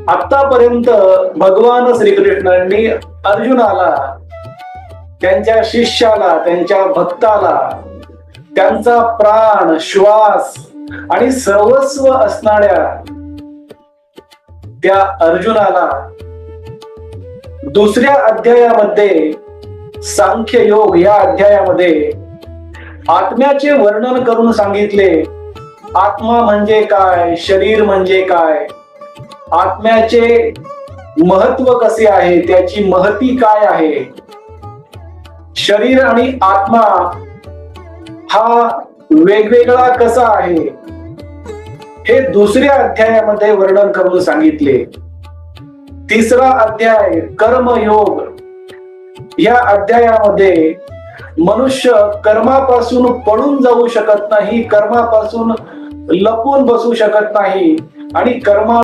आतापर्यंत भगवान श्रीकृष्णांनी अर्जुनाला, त्यांच्या शिष्याला, त्यांच्या भक्ताला, त्यांचा प्राण, श्वास आणि सर्वस्व असणाऱ्या त्या अर्जुनाला दुसऱ्या अध्यायामध्ये, सांख्य योग या अध्यायामध्ये आत्म्याचे वर्णन करून सांगितले. आत्मा म्हणजे काय, शरीर म्हणजे काय, आत्म्याचे महत्व कसे आहे, त्याची महती काय आहे, शरीर आणि आत्मा हा वेगवेगळा कसा आहे, हे दुसऱ्या अध्यायामध्ये वर्णन करून सांगितले. तिसरा अध्याय कर्मयोग या अध्यायामध्ये मनुष्य कर्मापासून पळून जाऊ शकत नाही, कर्मापासून लपून बसू शकत नाही आणि कर्मा